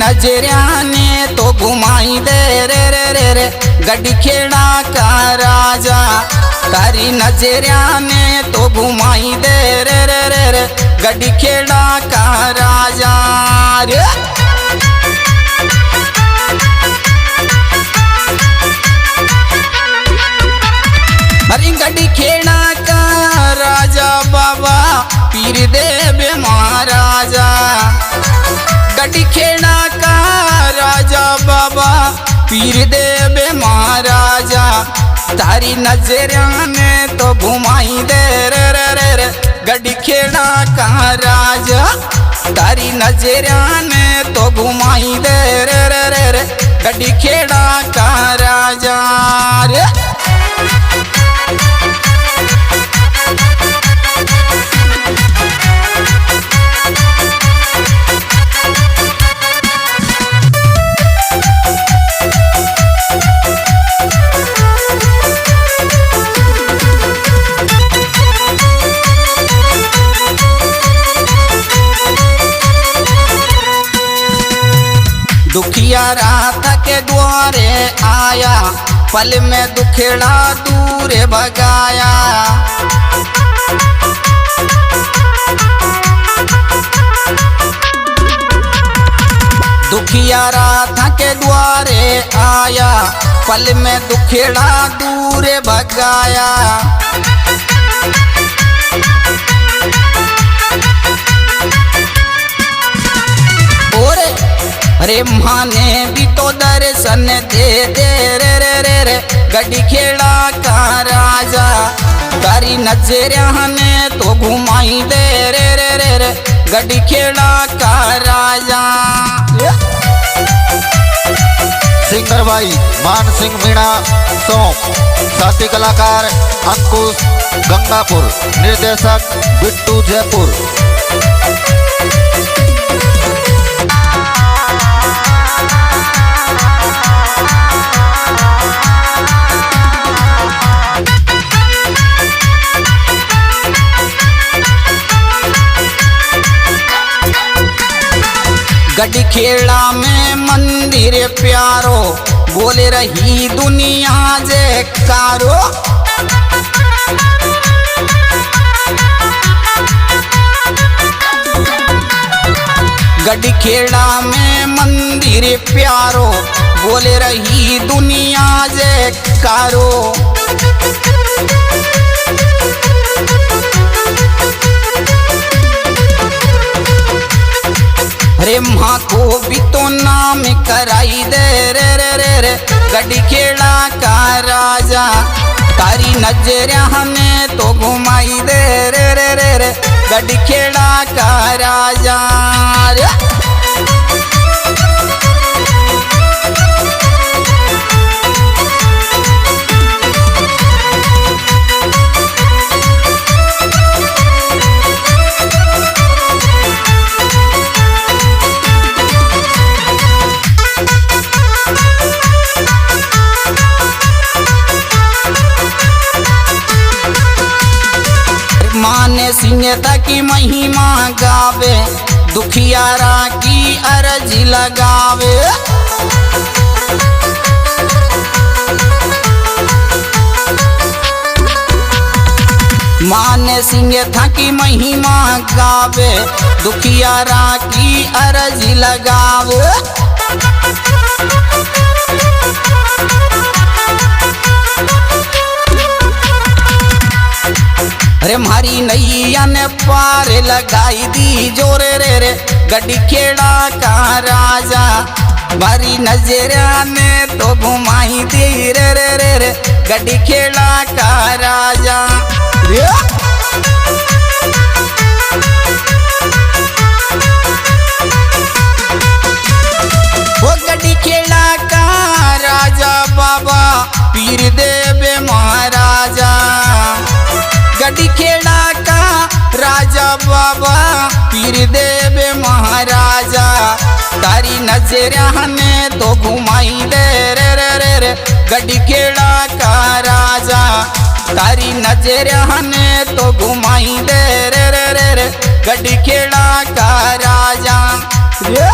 नजरिया ने तो घुमाई दे रे रे रे रे गडखेड़ा का राजा। तारी नजरिया ने तो घुमाई दे रे रे रे रे गडखेड़ा का राजा रे। अरे गडखेड़ा का राजा बाबा पीर देव महाराजा। गडखेड़ा का राजा बाबा पीर देव महाराजा। तारी नजरिया ने तो घुमाई दे रे रे रे रे गडखेड़ा का राजा। तारी नजरिया ने तो घुमाई दे रे रे रे रे गडखेड़ा का राजा रे। दुखिया रात के द्वारे आया, पल में दुखड़ा दूर भगाया। दुखिया रात के द्वारे आया, पल में दुखड़ा दूर भगाया। अरे माने भी तो दर्शन दे दे रे रे रे रे गडखेड़ा का राजा। तारी नजरिया ने तो घुमाई दे रे रे रे रे गडखेड़ा का राजा। सिंगर भाई मान सिंह मीणा सौंप, साथी कलाकार अंकुश गंगापुर, निर्देशक बिट्टू जयपुर। गडखेड़ा में मंदिर प्यारो, बोले रही दुनिया जयकारो। गडखेड़ा में मंदिर प्यारो, बोले रही दुनिया जयकारो। अरे माँ को भी तो नाम कराई दे रे रे रे रे गडखेड़ा का राजा। तारी नजरिया ने तो घुमाई दे रे रे रे रे गडखेड़ा का राजा रे। माने सिंहता की महिमा गावे, दुखियारा की अर्ज लगावे। माने सिंहता की महिमा गावे, दुखियारा की अर्ज लगावे। अरे मारी नैया ने पार लगाई दी जोरे रे रे गडखेड़ा का राजा। मारी नजरिया ने तो घुमाई दी रे रे रे रे गडखेड़ा का राजा रे। वो गडखेड़ा का राजा बाबा पीर देव महाराजा। गडखेड़ा का राजा बाबा पीर देव महाराजा। तारी नजरिया ने तो घुमाई दे रे रे रे रे गडखेड़ा का राजा। तारी नजरिया ने तो घुमाई दे रे रे रे रे गडखेड़ा का राजा रे।